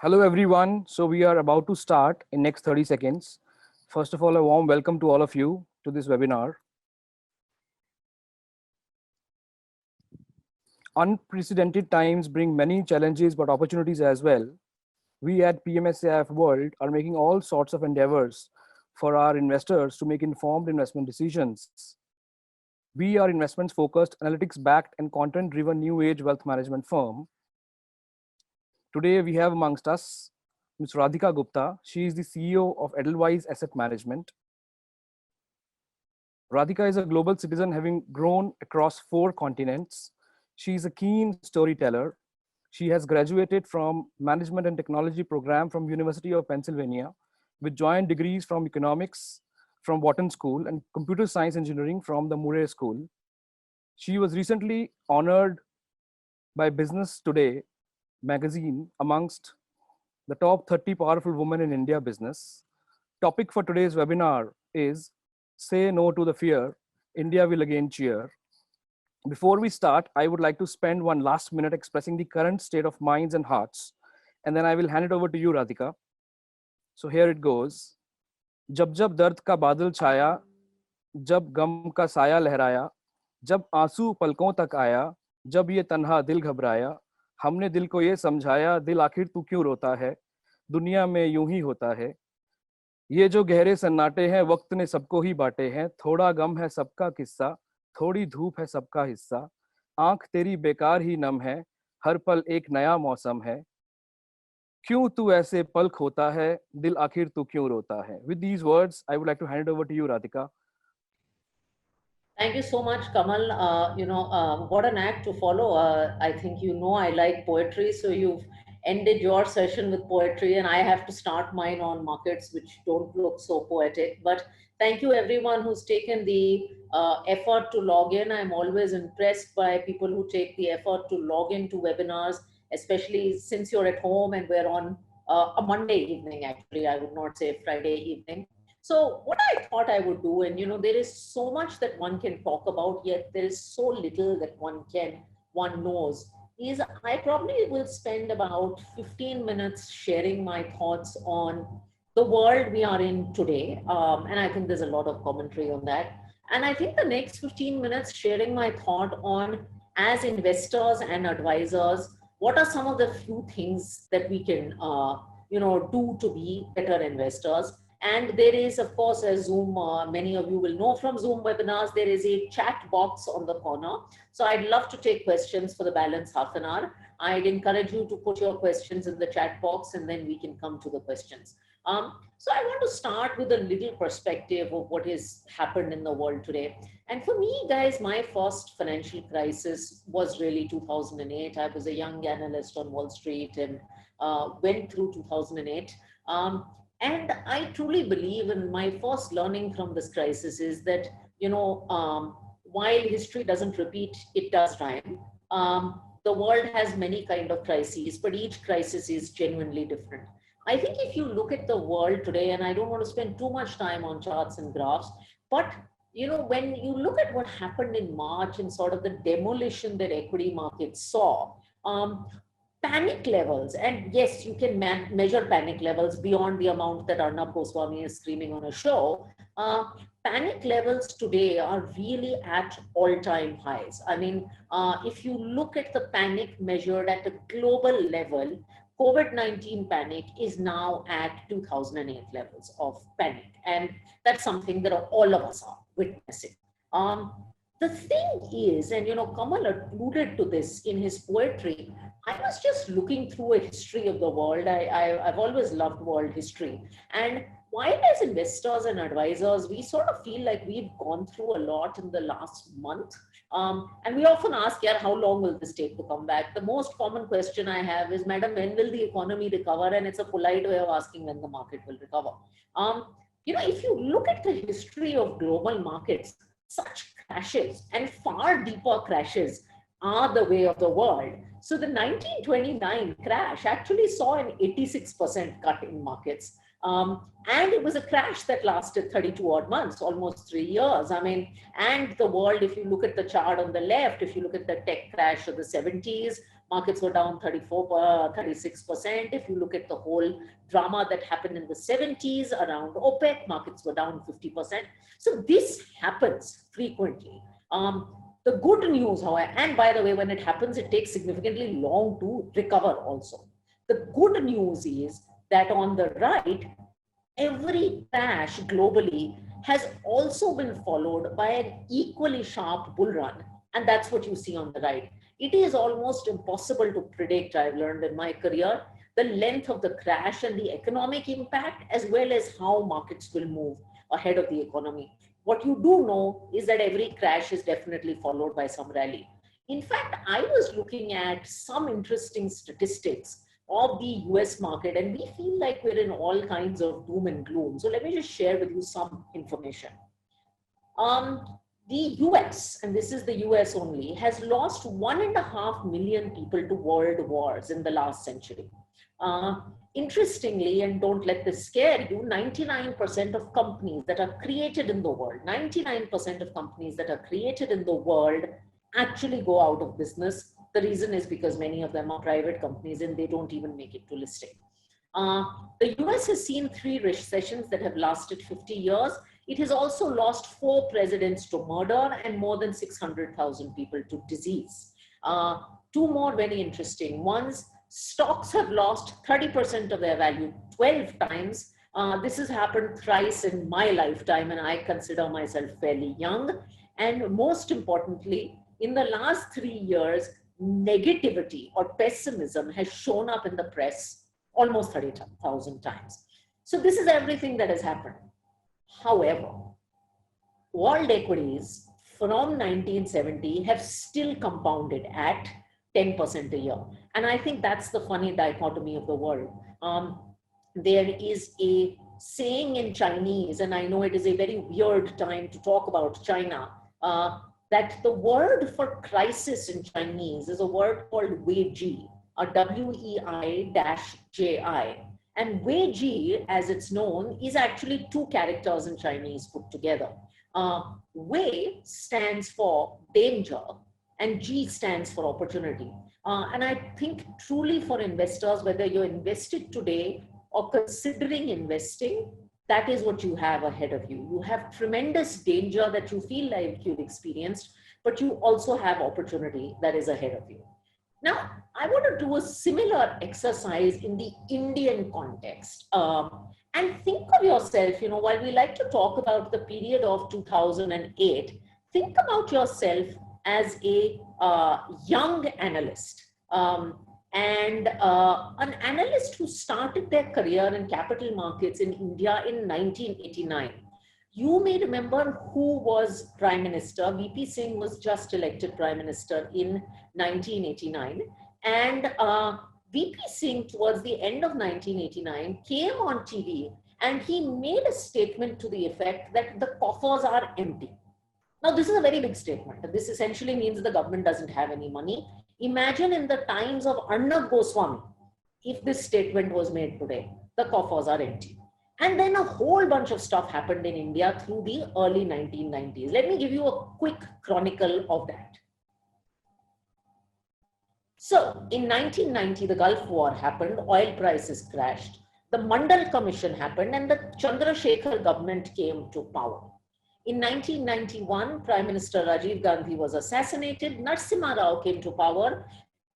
Hello everyone. So we are about to start in next 30 seconds. First of all, a warm welcome to all of you to this webinar. Unprecedented times bring many challenges but opportunities as well. We at PMSAF World are making all sorts of endeavors for our investors to make informed investment decisions. We are investments focused, analytics backed and content driven new age wealth management firm. Today we have amongst us Ms. Radhika Gupta. She is the CEO of Edelweiss Asset Management. Radhika is a global citizen having grown across 4 continents. She is a keen storyteller. She has graduated from Management and Technology program from University of Pennsylvania with joint degrees from economics from Wharton School and computer science engineering from the Murray School. She was recently honored by Business Today magazine amongst the top 30 powerful women in India business. Topic for today's webinar is Say No to the Fear, India Will Again Cheer. Before we start, I would like to spend one last minute expressing the current state of minds and hearts, and then I will hand it over to you, Radhika. So here it goes. जब जब दर्द का बादल छाया, जब गम का साया लहराया, जब आंसू पलकों तक आया, जब ये तन्हा दिल घबराया, हमने दिल को ये समझाया, दिल आखिर तू क्यों रोता है, दुनिया में यूं ही होता है. ये जो गहरे सन्नाटे हैं वक्त ने सबको ही बांटे हैं, थोड़ा गम है सबका किस्सा, थोड़ी धूप है सबका हिस्सा, आंख तेरी बेकार ही नम है, हर पल एक नया मौसम है, क्यों तू ऐसे पल खोता है, दिल आखिर तू क्यों रोता है. With these words, I would like to hand it over to you, Radhika. Thank you so much, Kamal. What an act to follow. I think I like poetry, so you've ended your session with poetry, and I have to start mine on markets, which don't look so poetic. But thank you, everyone who's taken the effort to log in. I'm always impressed by people who take the effort to log into webinars, especially since you're at home and we're on a Monday evening, actually. I would not say Friday evening. So what I thought I would do, and there is so much that one can talk about, yet there is so little that one knows, is I probably will spend about 15 minutes sharing my thoughts on the world we are in today. And I think there's a lot of commentary on that. And I think the next 15 minutes sharing my thought on, as investors and advisors, what are some of the few things that we can, do to be better investors. And there is, of course, a Zoom, many of you will know from Zoom webinars, there is a chat box on the corner. So I'd love to take questions for the balance half an hour. I'd encourage you to put your questions in the chat box and then we can come to the questions. So I want to start with a little perspective of what has happened in the world today. And for me, guys, my first financial crisis was really 2008. I was a young analyst on Wall Street and went through 2008. And I truly believe in my first learning from this crisis is that, while history doesn't repeat, it does rhyme. The world has many kind of crises, but each crisis is genuinely different. I think if you look at the world today, and I don't want to spend too much time on charts and graphs, but when you look at what happened in March and sort of the demolition that equity markets saw, panic levels, and yes, you can measure panic levels beyond the amount that Arnab Goswami is screaming on a show. Panic levels today are really at all-time highs. I mean, if you look at the panic measured at a global level, COVID-19 panic is now at 2008 levels of panic. And that's something that all of us are witnessing. The thing is, and Kamal alluded to this in his poetry, I was just looking through a history of the world. I've always loved world history. And while as investors and advisors, we sort of feel like we've gone through a lot in the last month. And we often ask, yeah, how long will this take to come back? The most common question I have is, Madam, when will the economy recover? And it's a polite way of asking when the market will recover. If you look at the history of global markets, such crashes and far deeper crashes are the way of the world. So the 1929 crash actually saw an 86% cut in markets. And it was a crash that lasted 32 odd months, almost 3 years. I mean, and the world, if you look at the chart on the left, if you look at the tech crash of the 70s, markets were down 36%. If you look at the whole drama that happened in the 70s around OPEC, markets were down 50%. So this happens frequently. The good news, however, and by the way, when it happens, it takes significantly long to recover also. The good news is that on the right, every crash globally has also been followed by an equally sharp bull run. And that's what you see on the right. It is almost impossible to predict, I've learned in my career, the length of the crash and the economic impact, as well as how markets will move ahead of the economy. What you do know is that every crash is definitely followed by some rally. In fact, I was looking at some interesting statistics of the US market, and we feel like we're in all kinds of doom and gloom. So let me just share with you some information. The US, and this is the US only, has lost 1.5 million people to world wars in the last century. Interestingly, and don't let this scare you, 99% of companies that are created in the world, 99% of companies that are created in the world actually go out of business. The reason is because many of them are private companies and they don't even make it to listing. The US has seen 3 recessions that have lasted 50 years. It has also lost 4 presidents to murder and more than 600,000 people to disease. 2 more very interesting ones. Stocks have lost 30% of their value 12 times. This has happened thrice in my lifetime, and I consider myself fairly young. And most importantly, in the last 3 years, negativity or pessimism has shown up in the press almost 30,000 times. So this is everything that has happened. However, world equities from 1970 have still compounded at 10% a year. And I think that's the funny dichotomy of the world. There is a saying in Chinese, and I know it is a very weird time to talk about China, that the word for crisis in Chinese is a word called Weiji, or WEI-JI. And Weiji, as it's known, is actually 2 characters in Chinese put together. Wei stands for danger, and G stands for opportunity. And I think truly for investors, whether you're invested today or considering investing, that is what you have ahead of you. You have tremendous danger that you feel like you've experienced, but you also have opportunity that is ahead of you. Now, I want to do a similar exercise in the Indian context. And think of yourself, you know, while we like to talk about the period of 2008, think about yourself as a young analyst. An analyst who started their career in capital markets in India in 1989. You may remember who was Prime Minister. VP Singh was just elected Prime Minister in 1989. And VP Singh, towards the end of 1989, came on TV and he made a statement to the effect that the coffers are empty. Now, this is a very big statement. This essentially means the government doesn't have any money. Imagine in the times of Arnab Goswami, if this statement was made today, the coffers are empty. And then a whole bunch of stuff happened in India through the early 1990s. Let me give you a quick chronicle of that. So in 1990, the Gulf War happened, oil prices crashed, the Mandal Commission happened, and the Chandrasekhar government came to power. In 1991, Prime Minister Rajiv Gandhi was assassinated. Narasimha Rao came to power.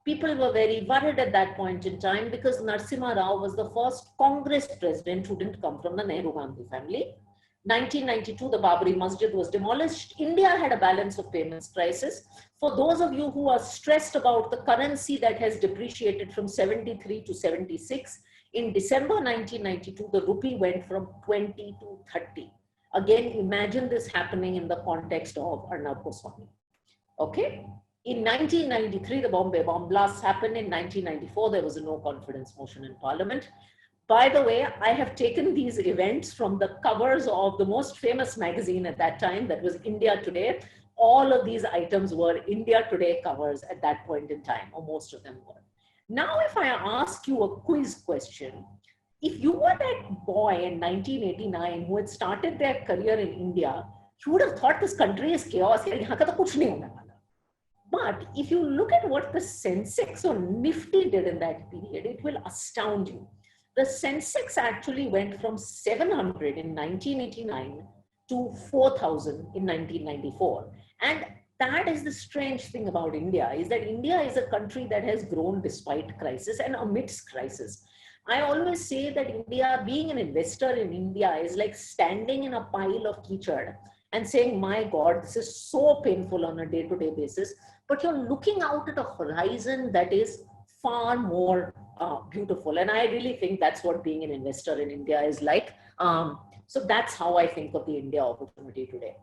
People were very worried at that point in time because Narasimha Rao was the first Congress president who didn't come from the Nehru Gandhi family. 1992, the Babri Masjid was demolished. India had a balance of payments crisis. For those of you who are stressed about the currency that has depreciated from 73 to 76, in December 1992, the rupee went from 20 to 30. Again, imagine this happening in the context of Arnab Goswami. Okay. In 1993, the Bombay bomb blasts happened. In 1994, there was a no confidence motion in Parliament. By the way, I have taken these events from the covers of the most famous magazine at that time, that was India Today. All of these items were India Today covers at that point in time, or most of them were. Now, if I ask you a quiz question, if you were that boy in 1989 who had started their career in India, you would have thought this country is chaos. But if you look at what the Sensex or Nifty did in that period, it will astound you. The Sensex actually went from 700 in 1989 to 4,000 in 1994. And that is the strange thing about India, is that India is a country that has grown despite crisis and amidst crisis. I always say that India, being an investor in India, is like standing in a pile of keychad and saying, my God, this is so painful on a day-to-day basis. But you're looking out at a horizon that is far more beautiful. And I really think that's what being an investor in India is like. So that's how I think of the India opportunity today.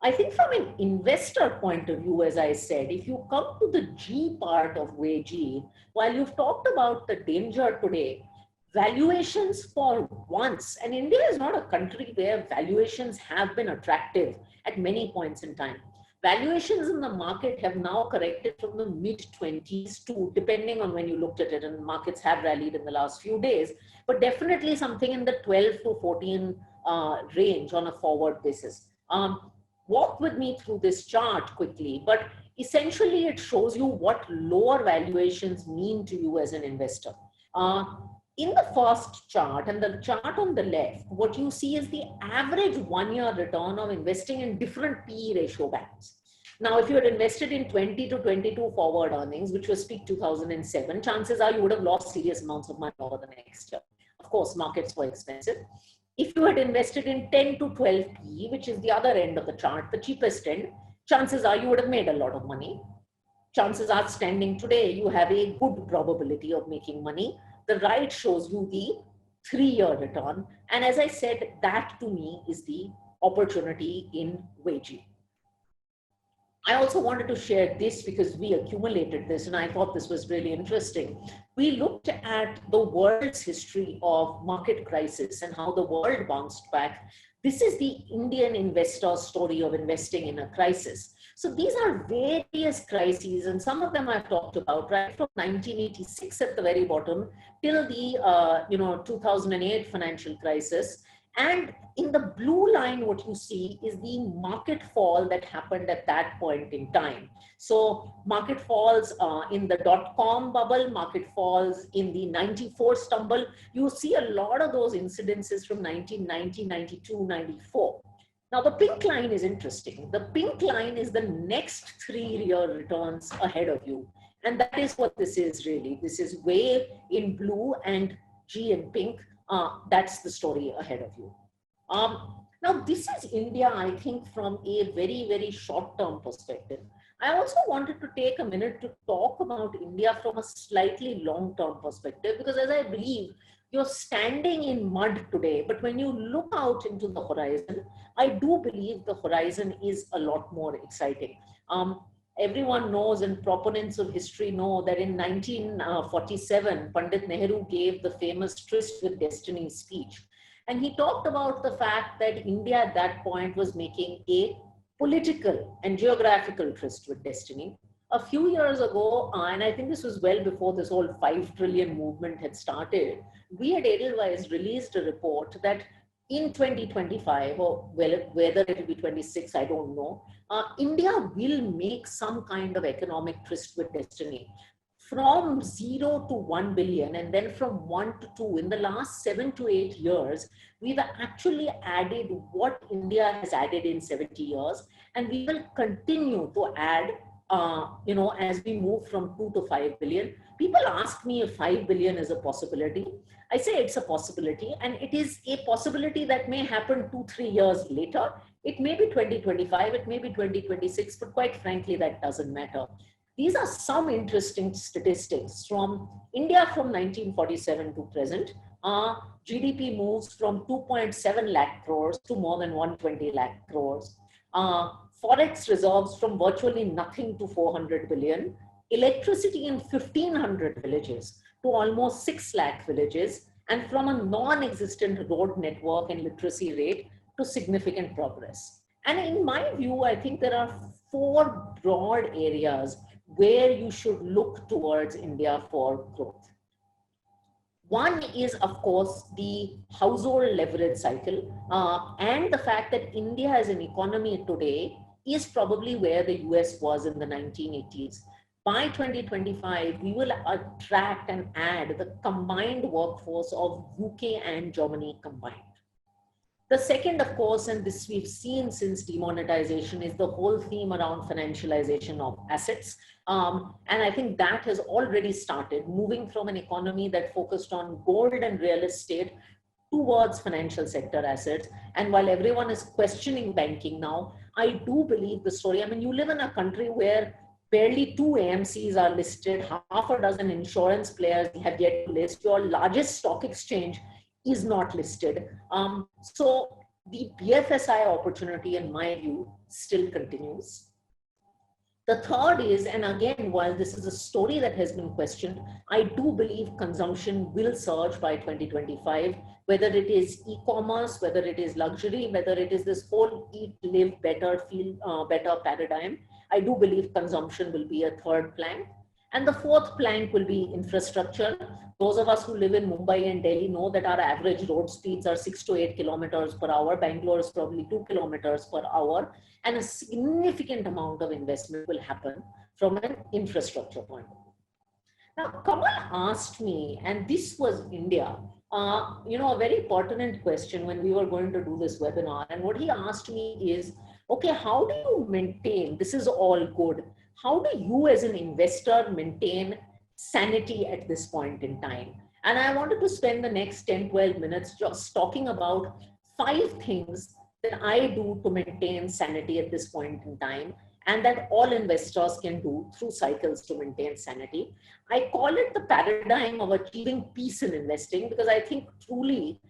I think from an investor point of view, as I said, if you come to the G part of WAGE, while you've talked about the danger today, valuations for once, and India is not a country where valuations have been attractive at many points in time. Valuations in the market have now corrected from the mid-20s to, depending on when you looked at it, and markets have rallied in the last few days, but definitely something in the 12 to 14 range on a forward basis. Walk with me through this chart quickly, but essentially it shows you what lower valuations mean to you as an investor. In the first chart and the chart on the left, what you see is the average 1-year return of investing in different PE ratio bands. Now, if you had invested in 20 to 22 forward earnings, which was peak 2007, chances are you would have lost serious amounts of money over the next year. Of course, markets were expensive. If you had invested in 10 to 12 PE, which is the other end of the chart, the cheapest end, chances are you would have made a lot of money. Chances are standing today, you have a good probability of making money. The right shows you the 3-year return. And as I said, that to me is the opportunity in WAGE. I also wanted to share this because we accumulated this and I thought this was really interesting. We looked at the world's history of market crisis and how the world bounced back. This is the Indian investor story of investing in a crisis. So these are various crises, and some of them I've talked about, right from 1986 at the very bottom till the 2008 financial crisis. And in the blue line, what you see is the market fall that happened at that point in time. So market falls in the dot-com bubble, market falls in the 94 stumble. You see a lot of those incidences from 1990, 92, 94. Now the pink line is interesting. The pink line is the next 3-year returns ahead of you. And that is what this is really. This is WAVE in blue and G in pink. That's the story ahead of you. Now, this is India, I think, from a very, very short-term perspective. I also wanted to take a minute to talk about India from a slightly long-term perspective, because as I believe, you're standing in mud today, but when you look out into the horizon, I do believe the horizon is a lot more exciting. Everyone knows, and proponents of history know, that in 1947, Pandit Nehru gave the famous Tryst with Destiny speech. And he talked about the fact that India at that point was making a political and geographical tryst with destiny. A few years ago, and I think this was well before this whole 5 trillion movement had started, we at Edelweiss released a report that in 2025, or whether it will be 26, I don't know, India will make some kind of economic tryst with destiny. From 0 to 1 billion, and then from 1 to 2, in the last 7 to 8 years, we've actually added what India has added in 70 years, and we will continue to add, as we move from 2 to 5 billion. People ask me if 5 billion is a possibility. I say it's a possibility, and it is a possibility that may happen 2-3 years later. It may be 2025, it may be 2026, but quite frankly, that doesn't matter. These are some interesting statistics from India from 1947 to present. GDP moves from 2.7 lakh crores to more than 120 lakh crores. Forex reserves from virtually nothing to 400 billion. Electricity in 1,500 villages to almost 6 lakh villages. And from a non-existent road network and literacy rate to significant progress. And in my view, I think there are 4 broad areas where you should look towards India for growth. One is, of course, the household leverage cycle and the fact that India as an economy today is probably where the US was in the 1980s. By 2025, we will attract and add the combined workforce of UK and Germany combined. The second, of course, and this we've seen since demonetization, is the whole theme around financialization of assets. And I think that has already started moving from an economy that focused on gold and real estate towards financial sector assets. And while everyone is questioning banking now, I do believe the story. I mean, you live in a country where barely 2 AMCs are listed, half a dozen insurance players have yet to list, your largest stock exchange is not listed. So the BFSI opportunity, in my view, still continues. The third is, and again, while this is a story that has been questioned, I do believe consumption will surge by 2025, whether it is e-commerce, whether it is luxury, whether it is this whole eat, live better, feel better paradigm. I do believe consumption will be a third plank. And the fourth plank will be infrastructure. Those of us who live in Mumbai and Delhi know that our average road speeds are 6 to 8 kilometers per hour. Bangalore is probably 2 kilometers per hour. And a significant amount of investment will happen from an infrastructure point of view. Now, Kamal asked me, and this was India, a very pertinent question when we were going to do this webinar. And what he asked me is, okay, how do you maintain, this is all good, how do you as an investor maintain sanity at this point in time? And I wanted to spend the next 10, 12 minutes just talking about 5 things that I do to maintain sanity at this point in time, and that all investors can do through cycles to maintain sanity. I call it the paradigm of achieving peace in investing, because I think truly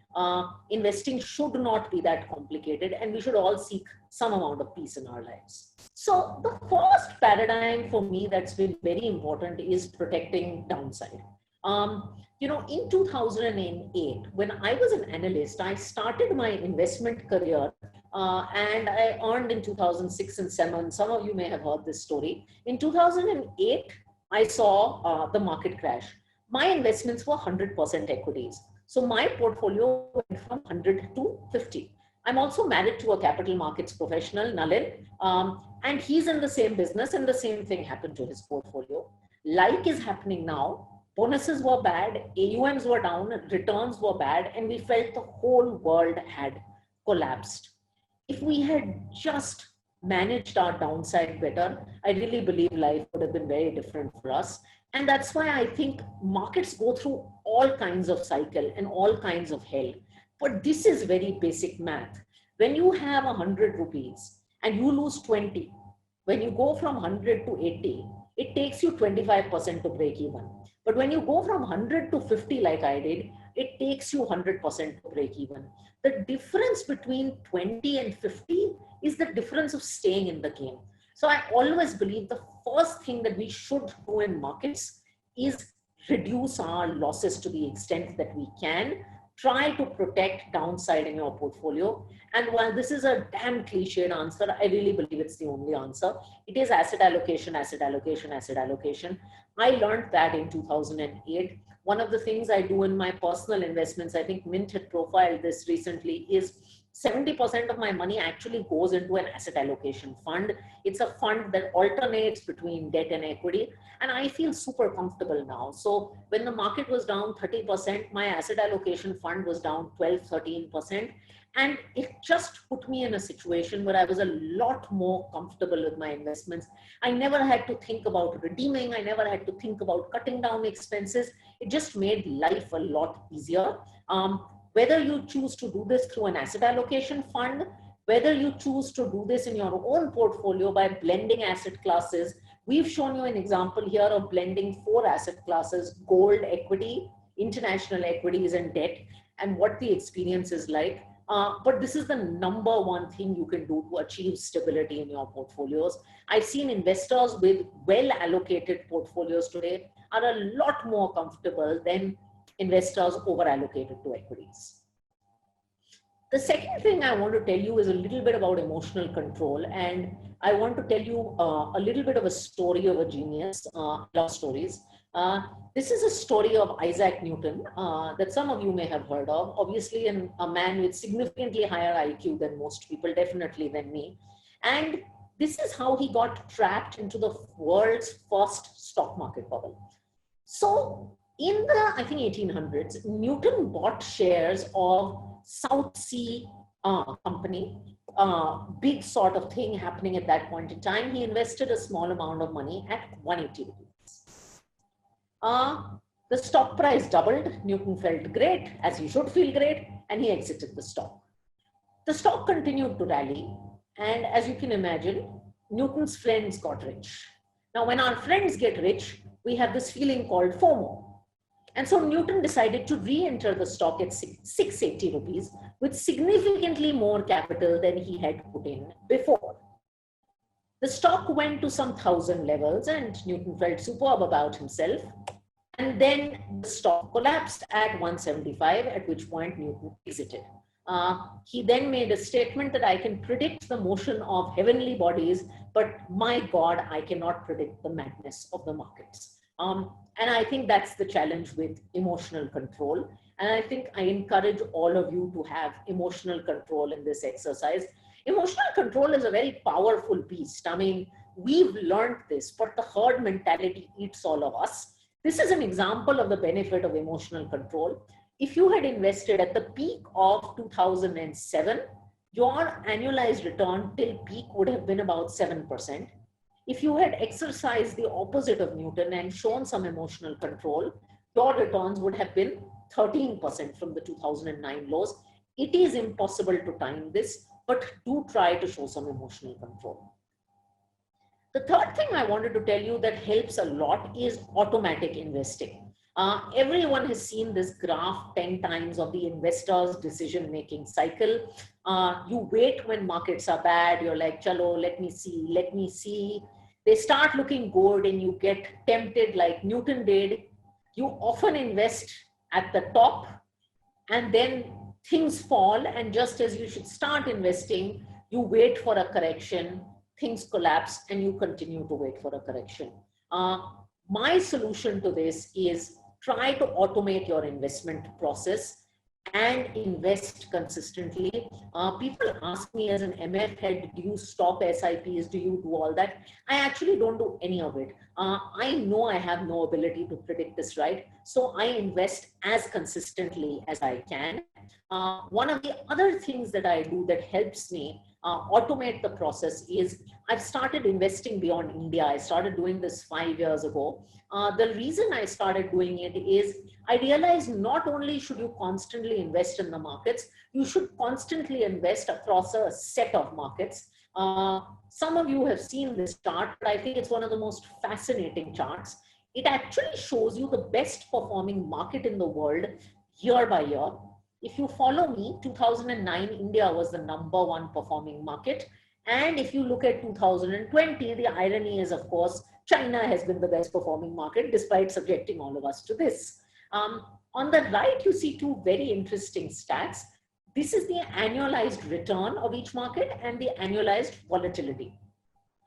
investing should not be that complicated, and we should all seek some amount of peace in our lives. So the first paradigm for me that's been very important is protecting downside. In 2008, when I was an analyst, I started my investment career and I earned in 2006 and 2007. Some of you may have heard this story. In 2008, I saw the market crash. My investments were 100% equities. So my portfolio went from 100 to 50. I'm also married to a capital markets professional, Nalin, and he's in the same business, and the same thing happened to his portfolio. Like is happening now. Bonuses were bad, AUMs were down, returns were bad, and we felt the whole world had collapsed. If we had just managed our downside better, I really believe life would have been very different for us. And that's why I think markets go through all kinds of cycle and all kinds of hell. But this is very basic math. When you have 100 rupees and you lose 20, when you go from 100 to 80, it takes you 25% to break even. But when you go from 100 to 50, like I did, it takes you 100% to break even. The difference between 20 and 50 is the difference of staying in the game. So I always believe the first thing that we should do in markets is reduce our losses to the extent that we can. Try to protect downside in your portfolio. And while this is a damn cliched answer, I really believe it's the only answer. It is asset allocation, asset allocation, asset allocation. I learned that in 2008. One of the things I do in my personal investments, I think Mint had profiled this recently, is 70% of my money actually goes into an asset allocation fund. It's a fund that alternates between debt and equity. And I feel super comfortable now. So when the market was down 30%, my asset allocation fund was down 12, 13%. And it just put me in a situation where I was a lot more comfortable with my investments. I never had to think about redeeming. I never had to think about cutting down expenses. It just made life a lot easier. Whether you choose to do this through an asset allocation fund, whether you choose to do this in your own portfolio by blending asset classes, we've shown you an example here of blending 4 asset classes: gold, equity, international equities, and debt, and what the experience is like. But this is the number one thing you can do to achieve stability in your portfolios. I've seen investors with well allocated portfolios today are a lot more comfortable than investors over allocated to equities. The second thing I want to tell you is a little bit about emotional control. And I want to tell you a little bit of a story of a genius. Love stories. This is a story of Isaac Newton that some of you may have heard of. Obviously, a man with significantly higher IQ than most people, definitely than me. And This is how he got trapped into the world's first stock market bubble. So in the, I think, 1800s, Newton bought shares of South Sea company, big sort of thing happening at that point in time. He invested a small amount of money at 180 rupees. The stock price doubled. Newton felt great, as he should feel great, and he exited the stock. The stock continued to rally, and as you can imagine, Newton's friends got rich. Now, when our friends get rich, we have this feeling called FOMO. And so Newton decided to re-enter the stock at 680 rupees with significantly more capital than he had put in before. The stock went to some 1,000 levels and Newton felt superb about himself. And then the stock collapsed at 175, at which point Newton exited. He then made a statement that I can predict the motion of heavenly bodies, but my God, I cannot predict the madness of the markets. And I think that's the challenge with emotional control. And I think I encourage all of you to have emotional control in this exercise. Emotional control is a very powerful beast. I mean, we've learned this, but the herd mentality eats all of us. This is an example of the benefit of emotional control. If you had invested at the peak of 2007, your annualized return till peak would have been about 7%. If you had exercised the opposite of Newton and shown some emotional control, your returns would have been 13% from the 2009 lows. It is impossible to time this, but do try to show some emotional control. The third thing I wanted to tell you that helps a lot is automatic investing. Everyone has seen this graph 10 times of the investor's decision-making cycle. You wait when markets are bad. You're like, chalo, let me see, let me see. They start looking good and you get tempted like Newton did. You often invest at the top and then things fall. And just as you should start investing, you wait for a correction, things collapse and you continue to wait for a correction. My solution to this is try to automate your investment process and invest consistently. People ask me as an MF head, do you stop SIPs? Do you do all that? I actually don't do any of it. I know I have no ability to predict this, right? So I invest as consistently as I can. One of the other things that I do that helps me automate the process is I've started investing beyond India. I started doing this 5 years ago. The reason I started doing it is I realized not only should you constantly invest in the markets, you should constantly invest across a set of markets. Some of you have seen this chart, but I think it's one of the most fascinating charts. It actually shows you the best performing market in the world year by year. If you follow me, 2009, India was the #1 performing market. And if you look at 2020, the irony is, of course, China has been the best performing market despite subjecting all of us to this. On the right, you see two very interesting stats. This is the annualized return of each market and the annualized volatility.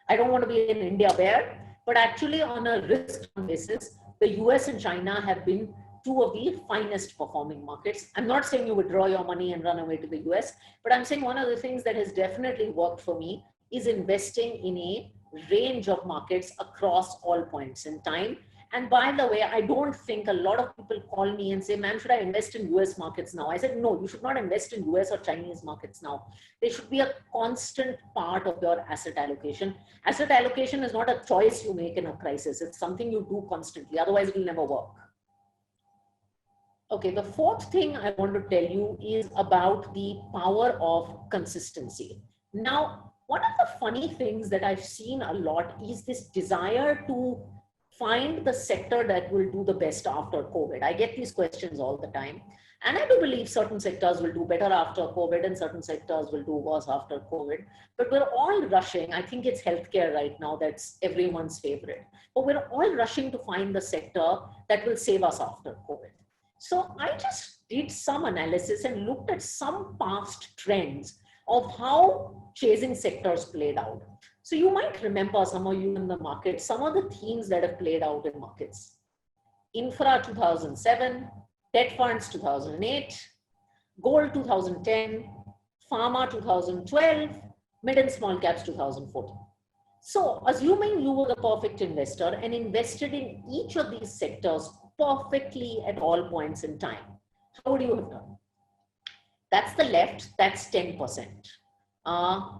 I don't want to be an India bear, but actually on a risk basis, the US and China have been two of the finest performing markets. I'm not saying you withdraw your money and run away to the US, but I'm saying one of the things that has definitely worked for me is investing in a range of markets across all points in time. And by the way, I don't think a lot of people call me and say, ma'am, should I invest in US markets now? I said, no, you should not invest in US or Chinese markets now. They should be a constant part of your asset allocation. Asset allocation is not a choice you make in a crisis. It's something you do constantly. Otherwise, it will never work. Okay, the fourth thing I want to tell you is about the power of consistency. Now, one of the funny things that I've seen a lot is this desire to find the sector that will do the best after COVID. I get these questions all the time. And I do believe certain sectors will do better after COVID and certain sectors will do worse after COVID. But we're all rushing. I think it's healthcare right now that's everyone's favorite. But we're all rushing to find the sector that will save us after COVID. So I just did some analysis and looked at some past trends of how chasing sectors played out. So you might remember, some of you in the market, some of the themes that have played out in markets. Infra 2007, debt funds 2008, gold 2010, pharma 2012, mid and small caps 2014. So assuming you were the perfect investor and invested in each of these sectors perfectly at all points in time, how would you have done? That's the left, that's 10%.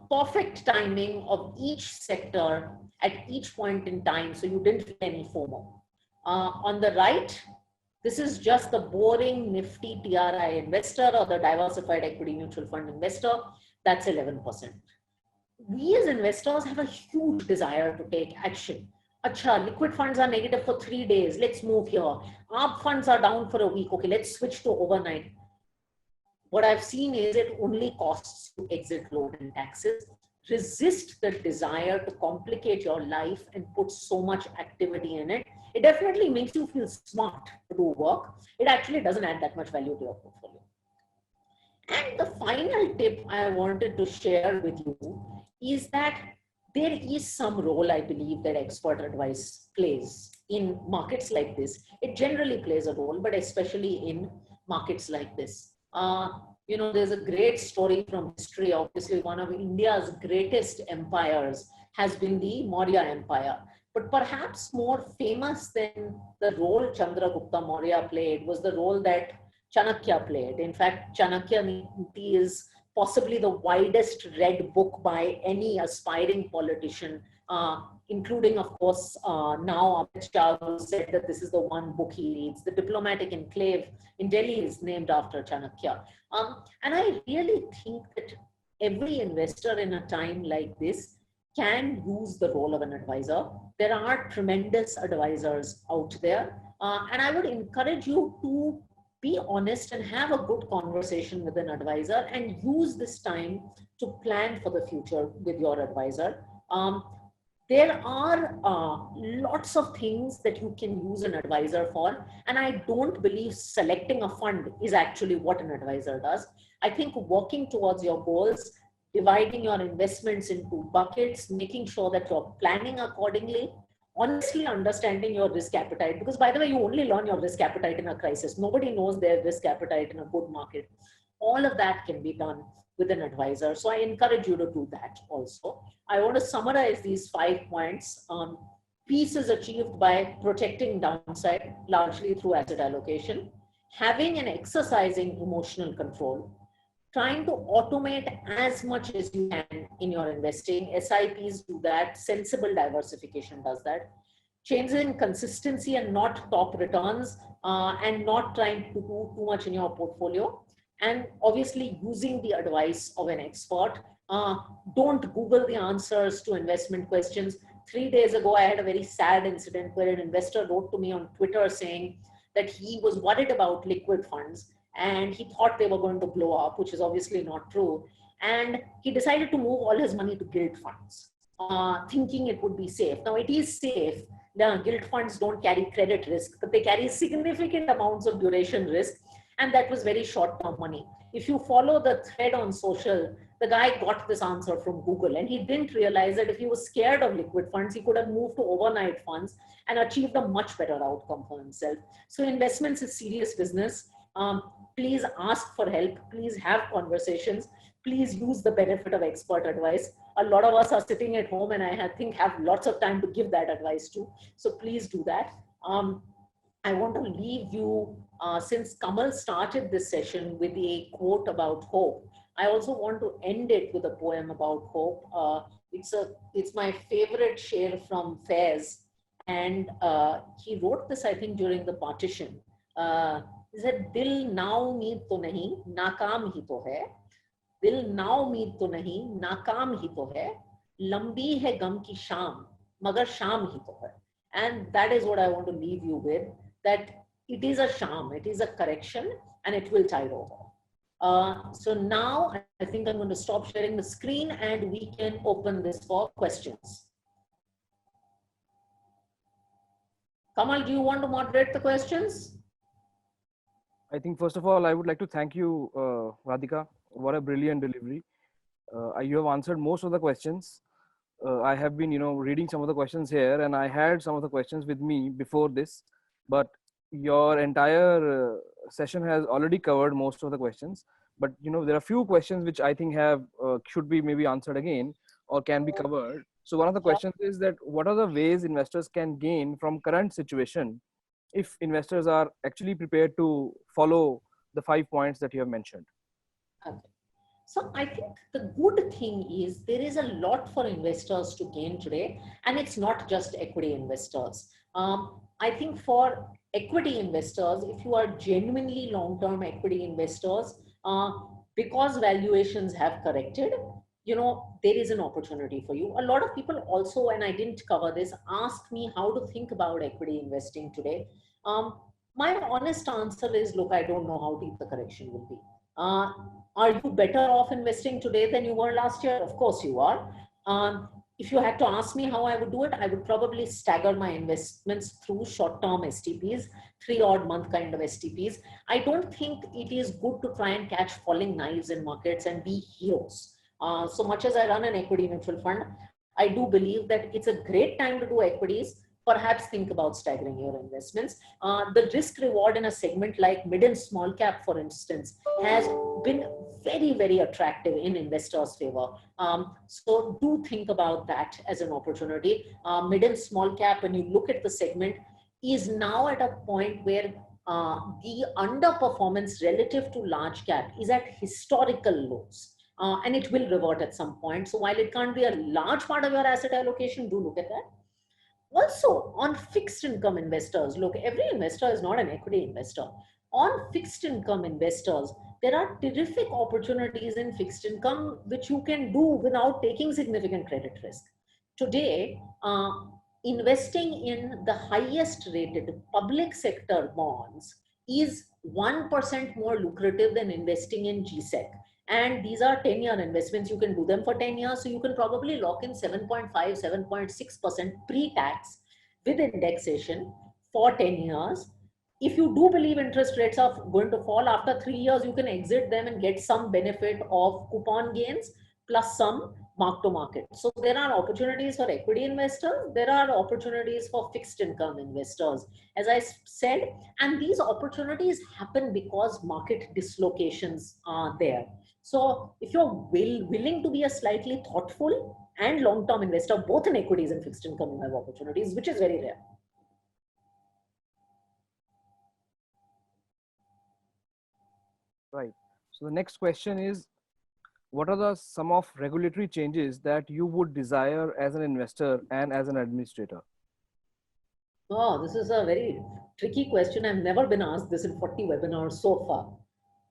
Perfect timing of each sector at each point in time, so you didn't feel any FOMO. On the right, this is just the boring Nifty TRI investor or the diversified equity mutual fund investor, that's 11%. We as investors have a huge desire to take action. Acha, liquid funds are negative for 3 days, let's move here. ARB funds are down for a week, okay, let's switch to overnight. What I've seen is it only costs you exit load and taxes. Resist the desire to complicate your life and put so much activity in it. It definitely makes you feel smart to do work. It actually doesn't add that much value to your portfolio. And the final tip I wanted to share with you is that there is some role, I believe, that expert advice plays in markets like this. It generally plays a role, but especially in markets like this. There's a great story from history. Obviously, one of India's greatest empires has been the Maurya Empire. But perhaps more famous than the role Chandragupta Maurya played was the role that Chanakya played. In fact, Chanakya Niti is possibly the widest read book by any aspiring politician, including, of course, now Amit Shah, who said that this is the one book he reads. The Diplomatic Enclave in Delhi is named after Chanakya. And I really think that every investor in a time like this can use the role of an advisor. There are tremendous advisors out there. And I would encourage you to be honest and have a good conversation with an advisor and use this time to plan for the future with your advisor. There are lots of things that you can use an advisor for, and I don't believe selecting a fund is actually what an advisor does. I think working towards your goals, dividing your investments into buckets, making sure that you're planning accordingly, honestly understanding your risk appetite, because by the way, you only learn your risk appetite in a crisis. Nobody knows their risk appetite in a good market. All of that can be done with an advisor. So I encourage you to do that also. I want to summarize these 5 points. Peace is achieved by protecting downside, largely through asset allocation, having and exercising emotional control, trying to automate as much as you can in your investing. SIPs do that. Sensible diversification does that. Changing consistency and not top returns, and not trying to do too much in your portfolio. And obviously using the advice of an expert. Don't Google the answers to investment questions. 3 days ago, I had a very sad incident where an investor wrote to me on Twitter saying that he was worried about liquid funds and he thought they were going to blow up, which is obviously not true. And he decided to move all his money to gilt funds, thinking it would be safe. Now it is safe. The gilt funds don't carry credit risk, but they carry significant amounts of duration risk. And that was very short-term money. If you follow the thread on social, the guy got this answer from Google, and he didn't realize that if he was scared of liquid funds, he could have moved to overnight funds and achieved a much better outcome for himself. So investments is serious business. Please ask for help. Please have conversations. Please use the benefit of expert advice. A lot of us are sitting at home and I think have lots of time to give that advice to. So please do that. I want to leave you, since Kamal started this session with a quote about hope, I also want to end it with a poem about hope. It's my favorite share from Faiz. And he wrote this, I think, during the partition. He said, Dil na umeed to nahi, naakaam hi to hai. Dil na umeed to nahi, naakaam hi to hai. Lambi hai gam ki shaam, magar shaam hi to hai. And that is what I want to leave you with, that it is a sham, it is a correction, and it will tide over. So now I think I'm going to stop sharing the screen and we can open this for questions. Kamal, do you want to moderate the questions? I think first of all, I would like to thank you, Radhika. What a brilliant delivery. You have answered most of the questions. I have been, reading some of the questions here, and I had some of the questions with me before this, but your entire session has already covered most of the questions. But there are few questions which I think have should be maybe answered again or can be covered. So one of the Sure. questions is that what are the ways investors can gain from current situation if investors are actually prepared to follow the 5 points that you have mentioned? Okay. So I think the good thing is there is a lot for investors to gain today, and it's not just equity investors. I think for equity investors, if you are genuinely long-term equity investors, uh, because valuations have corrected, there is an opportunity for you. A lot of people also, and I didn't cover this, ask me how to think about equity investing today. Um, my honest answer is, look, I don't know how deep the correction will be. Uh, are you better off investing today than you were last year? Of course you are. If you had to ask me how I would do it, I would probably stagger my investments through short-term STPs, 3-odd-month kind of STPs. I don't think it is good to try and catch falling knives in markets and be heroes. So much as I run an equity mutual fund, I do believe that it's a great time to do equities. Perhaps think about staggering your investments. The risk reward in a segment like mid and small cap, for instance, has been very, very attractive in investors' favor. So do think about that as an opportunity. Mid and small cap, when you look at the segment, is now at a point where the underperformance relative to large cap is at historical lows. And it will revert at some point. So while it can't be a large part of your asset allocation, do look at that. Also, on fixed income investors, look, every investor is not an equity investor. On fixed income investors, there are terrific opportunities in fixed income which you can do without taking significant credit risk. Today, investing in the highest rated public sector bonds is 1% more lucrative than investing in GSEC. And these are 10-year investments. You can do them for 10 years. So you can probably lock in 7.5, 7.6% pre-tax with indexation for 10 years. If you do believe interest rates are going to fall after 3 years, you can exit them and get some benefit of coupon gains plus some mark to market. So there are opportunities for equity investors. There are opportunities for fixed income investors, as I said, and these opportunities happen because market dislocations are there. So if you're willing to be a slightly thoughtful and long-term investor, both in equities and fixed income, you have opportunities, which is very rare. Right. So the next question is, what are the some of regulatory changes that you would desire as an investor and as an administrator? Oh, this is a very tricky question. I've never been asked this in 40 webinars so far.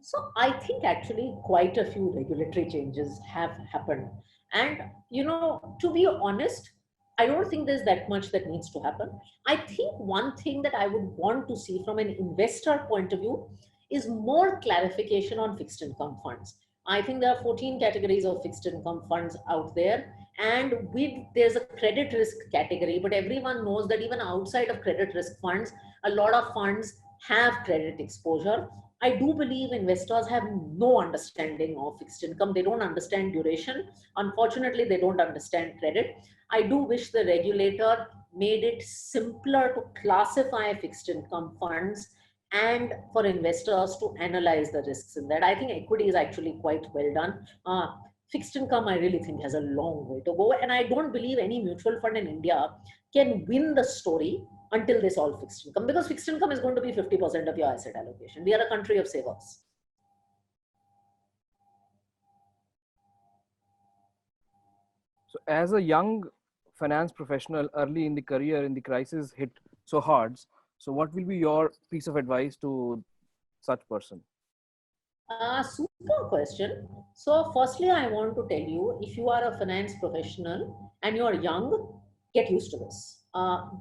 So I think actually quite a few regulatory changes have happened. And, to be honest, I don't think there's that much that needs to happen. I think one thing that I would want to see from an investor point of view is more clarification on fixed income funds. I think there are 14 categories of fixed income funds out there. And there's a credit risk category, but everyone knows that even outside of credit risk funds, a lot of funds have credit exposure. I do believe investors have no understanding of fixed income. They don't understand duration. Unfortunately, they don't understand credit. I do wish the regulator made it simpler to classify fixed income funds and for investors to analyze the risks in that. I think equity is actually quite well done. Fixed income, I really think, has a long way to go. And I don't believe any mutual fund in India can win the story until they solve fixed income, because fixed income is going to be 50% of your asset allocation. We are a country of savers. So as a young finance professional early in the career in the crisis hit so hard, so what will be your piece of advice to such person? Super question. So firstly, I want to tell you, if you are a finance professional and you are young, get used to this.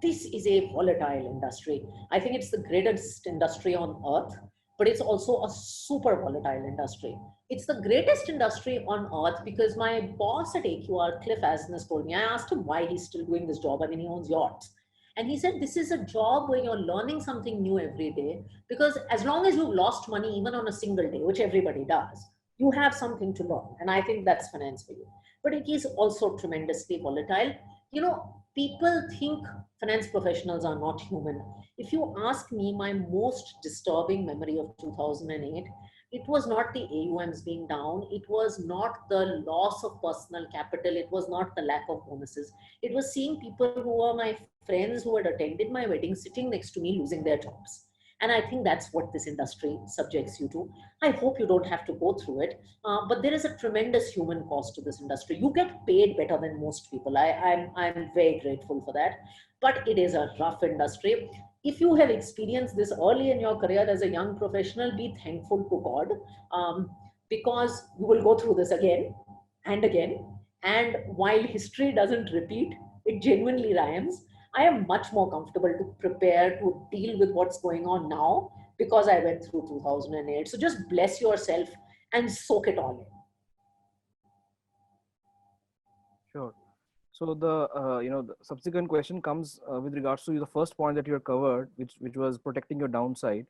This is a volatile industry. I think it's the greatest industry on earth, but it's also a super volatile industry. It's the greatest industry on earth because my boss at AQR, Cliff Asness, told me, I asked him why he's still doing this job. I mean, he owns yachts. And he said, this is a job where you're learning something new every day, because as long as you've lost money, even on a single day, which everybody does, you have something to learn. And I think that's finance for you. But it is also tremendously volatile. People think finance professionals are not human. If you ask me, my most disturbing memory of 2008 it was not the AUMs being down. It was not the loss of personal capital. It was not the lack of bonuses. It was seeing people who were my friends who had attended my wedding sitting next to me losing their jobs. And I think that's what this industry subjects you to. I hope you don't have to go through it. But there is a tremendous human cost to this industry. You get paid better than most people. I'm very grateful for that. But it is a rough industry. If you have experienced this early in your career as a young professional, be thankful to God, because you will go through this again and again. And while history doesn't repeat, it genuinely rhymes. I am much more comfortable to prepare to deal with what's going on now because I went through 2008. So just bless yourself and soak it all in. Sure. So the subsequent question comes with regards to the first point that you have covered, which was protecting your downside.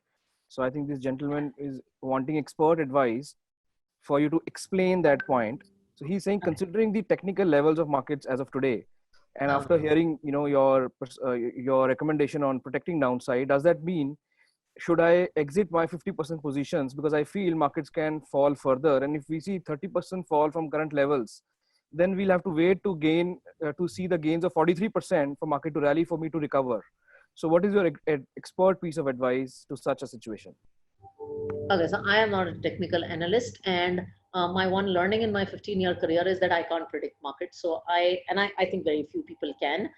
So I think this gentleman is wanting expert advice for you to explain that point. So he's saying, considering the technical levels of markets as of today, and after hearing your recommendation on protecting downside, does that mean should I exit my 50% positions because I feel markets can fall further? And if we see 30% fall from current levels, then we'll have to wait to gain to see the gains of 43% for market to rally for me to recover. So what is your expert piece of advice to such a situation? Okay, so I am not a technical analyst, and my one learning in my 15-year career is that I can't predict markets. So I think very few people can,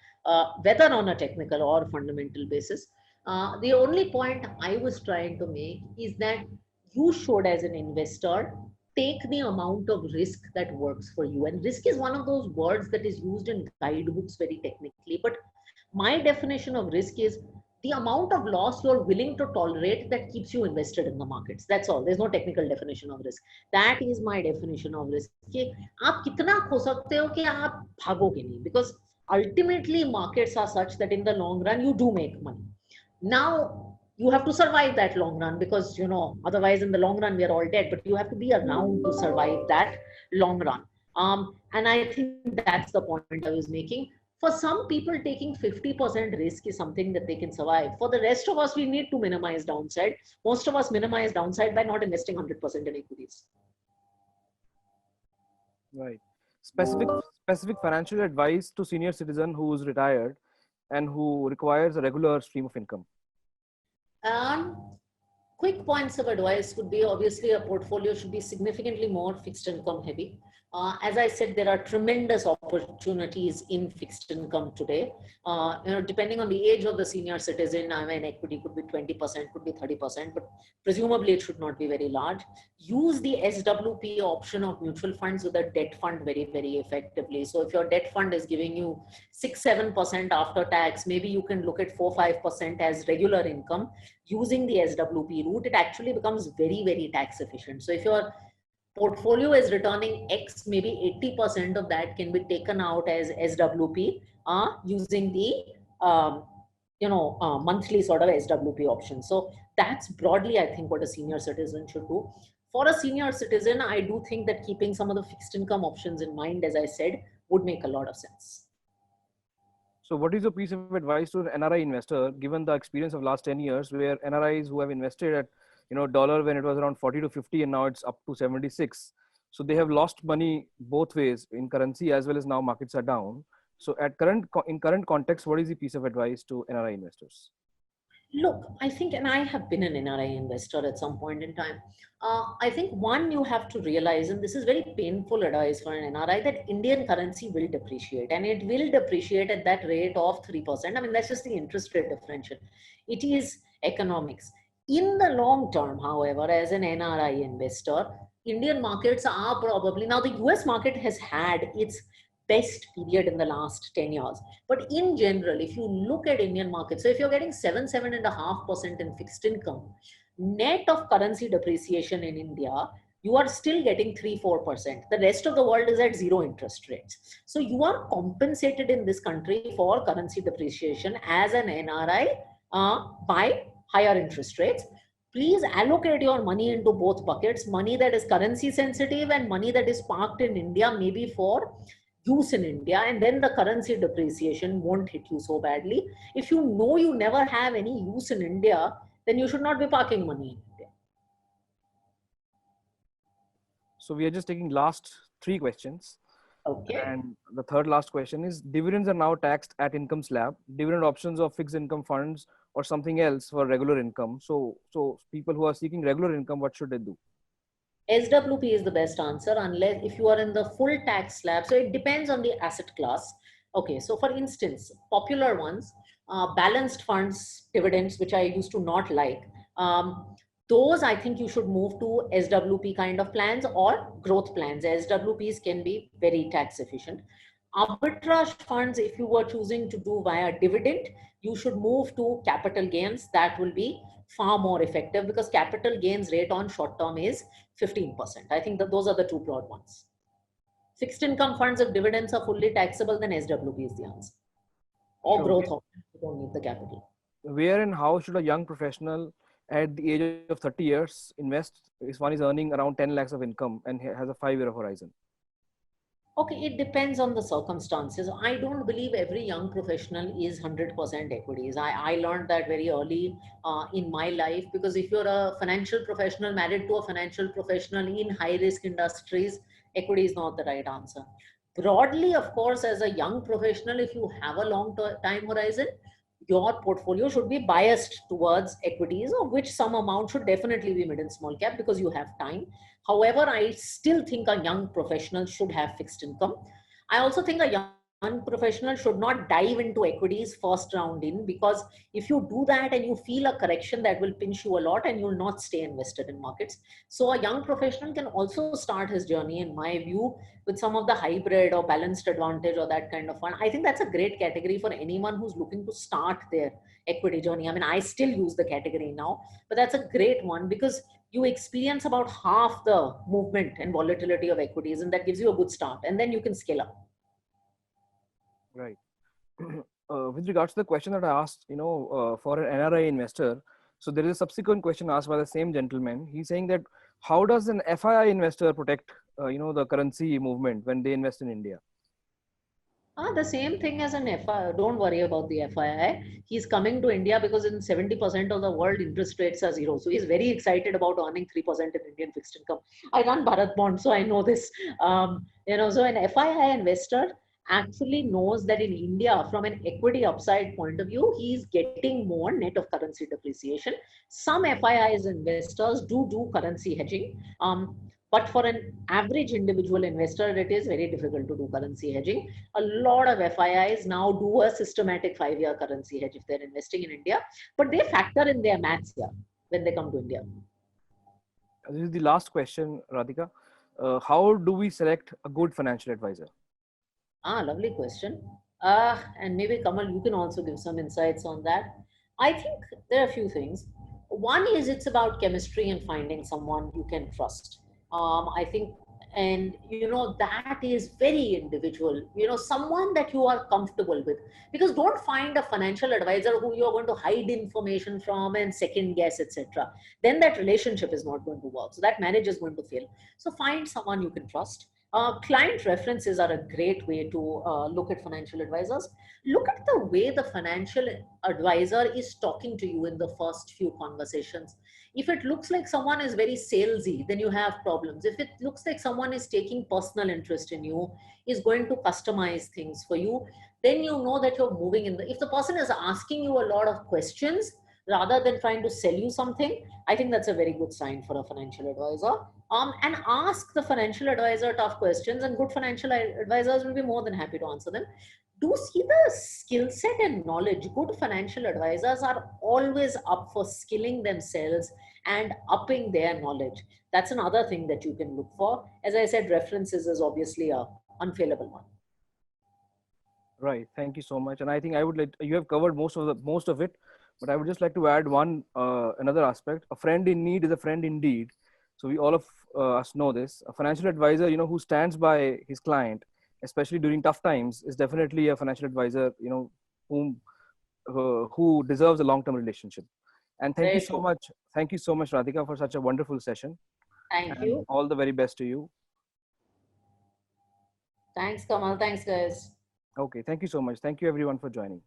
whether on a technical or fundamental basis. The only point I was trying to make is that you should, as an investor, take the amount of risk that works for you. And risk is one of those words that is used in guidebooks very technically. But my definition of risk is the amount of loss you're willing to tolerate that keeps you invested in the markets. That's all. There's no technical definition of risk. That is my definition of risk. कि आप कितना खो सकते हो कि आप भागोगे नहीं, because ultimately markets are such that in the long run you do make money. Now you have to survive that long run, because otherwise in the long run we are all dead, but you have to be around to survive that long run. And I think that's the point I was making. For some people, taking 50% risk is something that they can survive. For the rest of us, we need to minimize downside. Most of us minimize downside by not investing 100% in equities. Right. Specific financial advice to senior citizen who is retired and who requires a regular stream of income. Quick points of advice would be, obviously a portfolio should be significantly more fixed income heavy. As I said, there are tremendous opportunities in fixed income today. Depending on the age of the senior citizen, I mean, equity could be 20%, could be 30%, but presumably it should not be very large. Use the SWP option of mutual funds with a debt fund very, very effectively. So if your debt fund is giving you 6-7% after tax, maybe you can look at 4-5% as regular income. Using the SWP route, it actually becomes very, very tax efficient. So if your portfolio is returning X, maybe 80% of that can be taken out as SWP using the monthly sort of SWP option. So that's broadly, I think, what a senior citizen should do. For a senior citizen, I do think that keeping some of the fixed income options in mind, as I said, would make a lot of sense. So what is your piece of advice to an NRI investor, given the experience of last 10 years where NRIs who have invested at dollar when it was around 40 to 50 and now it's up to 76. So they have lost money both ways in currency as well as now markets are down. So in current context, what is the piece of advice to NRI investors? Look, I think, and I have been an NRI investor at some point in time. I think one, you have to realize, and this is very painful advice for an NRI, that Indian currency will depreciate, and it will depreciate at that rate of 3%. I mean, that's just the interest rate differential. It is economics. In the long term, however, as an NRI investor, Indian markets are probably, now the US market has had its best period in the last 10 years. But in general, if you look at Indian markets, so if you're getting 7.5% in fixed income, net of currency depreciation in India, you are still getting 3-4%. The rest of the world is at zero interest rates. So you are compensated in this country for currency depreciation as an NRI by higher interest rates. Please allocate your money into both buckets, money that is currency sensitive and money that is parked in India, maybe for use in India, and then the currency depreciation won't hit you so badly. If you know you never have any use in India, then you should not be parking money in India. So we are just taking last 3 questions. Okay. And the third last question is, dividends are now taxed at income slab. Dividend options of fixed income funds or something else for regular income. So people who are seeking regular income, what should they do? SWP is the best answer unless if you are in the full tax slab. So it depends on the asset class. Okay, so for instance, popular ones, balanced funds, dividends, which I used to not like. Those I think you should move to SWP kind of plans or growth plans. SWPs can be very tax efficient. Arbitrage funds, if you were choosing to do via dividend, you should move to capital gains. That will be far more effective because capital gains rate on short term is 15%. I think that those are the two broad ones. Fixed income funds, if dividends are fully taxable, then SWP is the answer. Or Sure. growth options, you don't need the capital. Where and how should a young professional at the age of 30 years invest if one is earning around 10 lakhs of income and has a 5-year horizon? Okay, it depends on the circumstances. I don't believe every young professional is 100% equities. I learned that very early in my life because if you're a financial professional married to a financial professional in high risk industries, equity is not the right answer. Broadly, of course, as a young professional, if you have a long time horizon, your portfolio should be biased towards equities, of which some amount should definitely be mid and small cap because you have time. However, I still think a young professional should have fixed income. I also think a young professional should not dive into equities first round in, because if you do that and you feel a correction, that will pinch you a lot and you will not stay invested in markets. So a young professional can also start his journey, in my view, with some of the hybrid or balanced advantage or that kind of fund. I think that's a great category for anyone who's looking to start their equity journey. I mean, I still use the category now, but that's a great one because you experience about half the movement and volatility of equities, and that gives you a good start, and then you can scale up. Right. With regards to the question that I asked, for an NRI investor, so there is a subsequent question asked by the same gentleman. He's saying that how does an FII investor protect, the currency movement when they invest in India? The same thing as an FII. Don't worry about the FII. He's coming to India because in 70% of the world, interest rates are zero. So he's very excited about earning 3% in Indian fixed income. I run Bharat Bond, so I know this. So an FII investor actually knows that in India, from an equity upside point of view, he's getting more net of currency depreciation. Some FIIs investors do currency hedging. But for an average individual investor, it is very difficult to do currency hedging. A lot of FIIs now do a systematic 5-year currency hedge if they're investing in India, but they factor in their maths here when they come to India. This is the last question, Radhika. How do we select a good financial advisor? Lovely question. And maybe Kamal, you can also give some insights on that. I think there are a few things. One is it's about chemistry and finding someone you can trust. I think, and that is very individual. Someone that you are comfortable with, because don't find a financial advisor who you're going to hide information from and second guess, etc. Then that relationship is not going to work. So that marriage is going to fail. So find someone you can trust. Client references are a great way to look at financial advisors. Look at the way the financial advisor is talking to you in the first few conversations. If it looks like someone is very salesy, then you have problems. If it looks like someone is taking personal interest in you, is going to customize things for you, then you know that you're moving in if the person is asking you a lot of questions rather than trying to sell you something, I think that's a very good sign for a financial advisor. And ask the financial advisor tough questions, and good financial advisors will be more than happy to answer them. Do see the skill set and knowledge. Good financial advisors are always up for skilling themselves and upping their knowledge. That's another thing that you can look for. As I said, references is obviously a unfailable one. Right. Thank you so much. And I think you have covered most of it, but I would just like to add another aspect. A friend in need is a friend indeed. So we all of us know this. A financial advisor, who stands by his client, especially during tough times, is definitely a financial advisor, who deserves a long-term relationship. And thank you so much. Thank you so much, Radhika, for such a wonderful session. Thank you. All the very best to you. Thanks, Kamal. Thanks, guys. Okay. Thank you so much. Thank you, everyone, for joining.